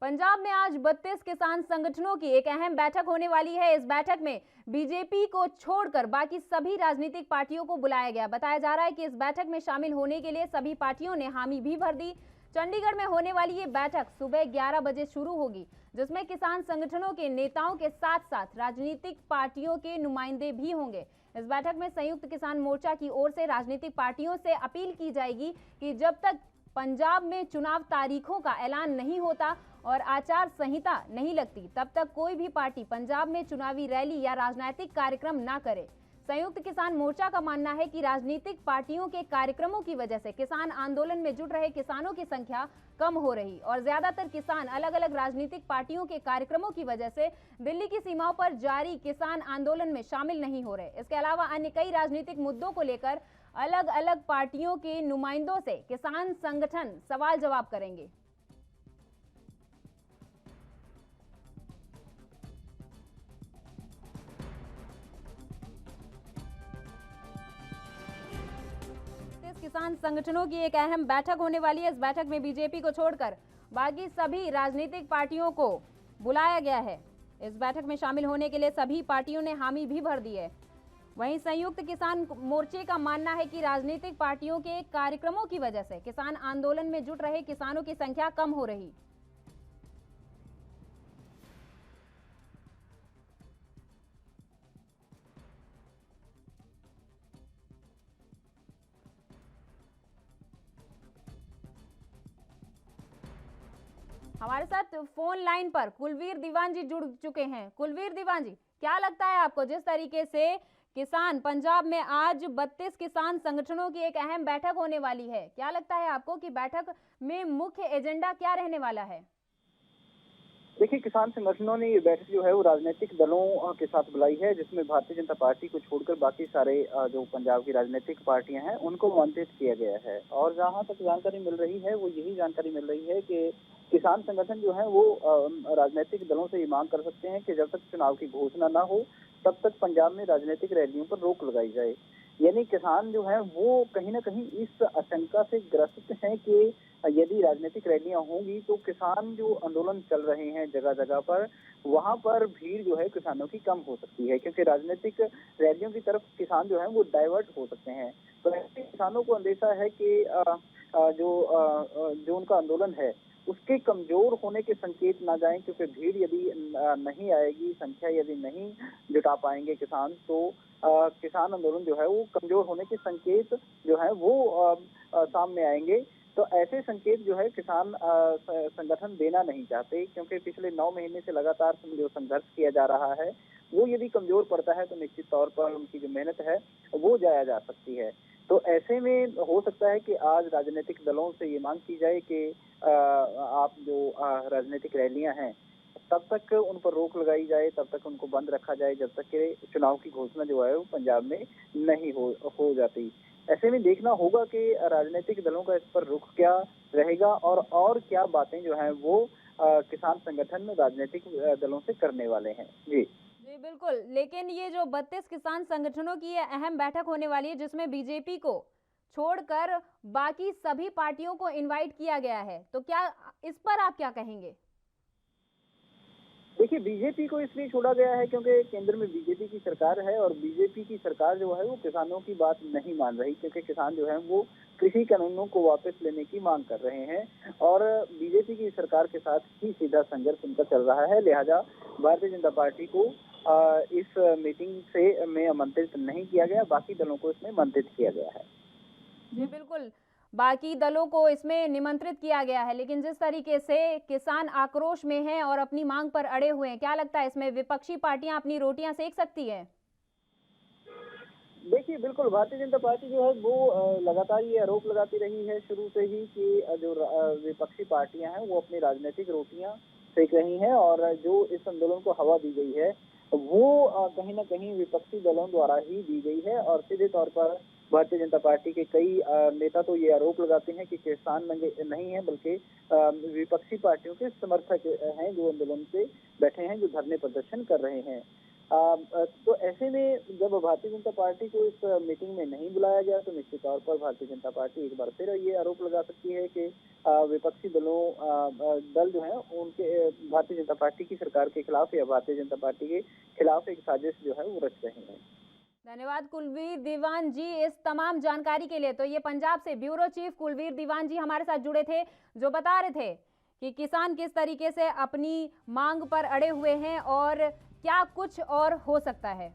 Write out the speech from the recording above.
पंजाब में आज 32 किसान संगठनों की एक अहम बैठक होने वाली है। इस बैठक में बीजेपी को छोड़कर बाकी सभी राजनीतिक पार्टियों को बुलाया गया। बताया जा रहा है कि इस बैठक में शामिल होने के लिए सभी पार्टियों ने हामी भी भर दी। चंडीगढ़ में होने वाली ये बैठक सुबह 11 बजे शुरू होगी, जिसमें किसान संगठनों के नेताओं के साथ साथ राजनीतिक पार्टियों के नुमाइंदे भी होंगे। इस बैठक में संयुक्त किसान मोर्चा की ओर से राजनीतिक पार्टियों से अपील की जाएगी कि जब तक पंजाब में चुनाव तारीखों का ऐलान नहीं होता और आचार संहिता नहीं लगती, तब तक कोई भी पार्टी पंजाब में चुनावी रैली या राजनीतिक कार्यक्रम ना करे। संयुक्त किसान मोर्चा का मानना है कि राजनीतिक पार्टियों के कार्यक्रमों की वजह से किसान आंदोलन में जुट रहे किसानों की संख्या कम हो रही और ज्यादातर किसान अलग अलग राजनीतिक पार्टियों के कार्यक्रमों की वजह से दिल्ली की सीमाओं पर जारी किसान आंदोलन में शामिल नहीं हो रहे। इसके अलावा अन्य कई राजनीतिक मुद्दों को लेकर अलग अलग पार्टियों के नुमाइंदों से किसान संगठन सवाल जवाब करेंगे। किसान संगठनों की एक अहम बैठक होने वाली है। इस बैठक में बीजेपी को छोड़कर बाकी सभी राजनीतिक पार्टियों को बुलाया गया है। इस बैठक में शामिल होने के लिए सभी पार्टियों ने हामी भी भर दी है। वहीं संयुक्त किसान मोर्चे का मानना है कि राजनीतिक पार्टियों के कार्यक्रमों की वजह से किसान आंदोलन में जुट रहे किसानों की संख्या कम हो रही। हमारे साथ फोन लाइन पर कुलवीर दीवान जी जुड़ चुके हैं। कुलवीर दीवान जी, क्या लगता है आपको, जिस तरीके से किसान पंजाब में आज 32 किसान संगठनों की एक अहम बैठक होने वाली है, क्या लगता है आपको कि बैठक में मुख्य एजेंडा क्या रहने वाला है? देखिए, किसान संगठनों ने ये बैठक जो है वो राजनीतिक दलों के साथ बुलाई है, जिसमें भारतीय जनता पार्टी को छोड़कर बाकी सारे जो पंजाब की राजनीतिक पार्टियां हैं उनको आमंत्रित किया गया है। और जहां तक जानकारी मिल रही है वो यही जानकारी मिल रही है कि किसान संगठन जो है वो राजनीतिक दलों से ये मांग कर सकते हैं कि जब तक चुनाव की घोषणा न हो तब तक पंजाब में राजनीतिक रैलियों पर रोक लगाई जाए। यानी किसान जो है वो कहीं ना कहीं इस आशंका से ग्रसित हैं कि यदि राजनीतिक रैलियां होंगी तो किसान जो आंदोलन चल रहे हैं जगह जगह पर, वहां पर भीड़ जो है किसानों की कम हो सकती है, क्योंकि राजनीतिक रैलियों की तरफ किसान जो है वो डाइवर्ट हो सकते हैं। तो ऐसे किसानों को अंदेशा है कि जो उनका आंदोलन है उसके कमजोर होने के संकेत ना जाएं, क्योंकि भीड़ यदि नहीं आएगी, संख्या यदि नहीं जुटा पाएंगे किसान, तो किसान आंदोलन जो है वो कमजोर होने के संकेत जो है वो सामने आएंगे। तो ऐसे संकेत जो है किसान संगठन देना नहीं चाहते, क्योंकि पिछले 9 महीने से लगातार जो संघर्ष किया जा रहा है वो यदि कमजोर पड़ता है तो निश्चित तौर पर उनकी जो मेहनत है वो जाया जा सकती है। तो ऐसे में हो सकता है कि आज राजनीतिक दलों से ये मांग की जाए कि आप जो राजनीतिक रैलियां हैं तब तक उन पर रोक लगाई जाए, तब तक उनको बंद रखा जाए, जब तक कि चुनाव की घोषणा जो है वो पंजाब में नहीं हो जाती। ऐसे में देखना होगा कि राजनीतिक दलों का इस पर रुख क्या रहेगा और क्या बातें जो हैं वो किसान संगठन राजनीतिक दलों से करने वाले हैं। जी जी बिल्कुल, लेकिन ये जो 32 किसान संगठनों की ये अहम बैठक होने वाली है, जिसमें बीजेपी को छोड़कर बाकी सभी पार्टियों को इनवाइट किया गया है, तो क्या इस पर आप क्या कहेंगे? देखिए, बीजेपी को इसलिए छोड़ा गया है क्योंकि केंद्र में बीजेपी की सरकार है और बीजेपी की सरकार जो है वो किसानों की बात नहीं मान रही, क्योंकि किसान जो है वो कृषि कानूनों को वापस लेने की मांग कर रहे हैं और बीजेपी की सरकार के साथ ही सीधा संघर्ष उनका चल रहा है। लिहाजा भारतीय जनता पार्टी को इस मीटिंग से में आमंत्रित नहीं किया गया, बाकी दलों को इसमें आमंत्रित किया गया है। जी बिल्कुल, बाकी दलों को इसमें निमंत्रित किया गया है, लेकिन जिस तरीके से किसान आक्रोश में हैं और अपनी मांग पर अड़े हुए हैं, क्या लगता है इसमें विपक्षी पार्टियां अपनी रोटियां सेक सकती है? देखिए, बिल्कुल भारतीय जनता पार्टी जो है वो लगातार ये आरोप लगाती रही है शुरू से ही कि जो विपक्षी पार्टियां हैं वो अपनी राजनीतिक रोटियां सेक रही हैं और जो इस आंदोलन को हवा दी गई है वो कहीं ना कहीं विपक्षी दलों द्वारा ही दी गई है। और सीधे तौर पर भारतीय जनता पार्टी के कई नेता तो ये आरोप लगाते हैं कि किसान नहीं है बल्कि विपक्षी पार्टियों के समर्थक हैं जो आंदोलन से बैठे हैं, जो धरने प्रदर्शन कर रहे हैं। तो ऐसे में जब भारतीय जनता पार्टी को इस मीटिंग में नहीं बुलाया गया तो निश्चित तौर पर भारतीय जनता पार्टी एक बार फिर ये आरोप लगा सकती है कि विपक्षी दल जो है उनके भारतीय जनता पार्टी की सरकार के खिलाफ या भारतीय जनता पार्टी के खिलाफ एक साजिश जो है वो रच रहे हैं। धन्यवाद कुलवीर दीवान जी इस तमाम जानकारी के लिए। तो ये पंजाब से ब्यूरो चीफ कुलवीर दीवान जी हमारे साथ जुड़े थे, जो बता रहे थे कि किसान किस तरीके से अपनी मांग पर अड़े हुए हैं और क्या कुछ और हो सकता है।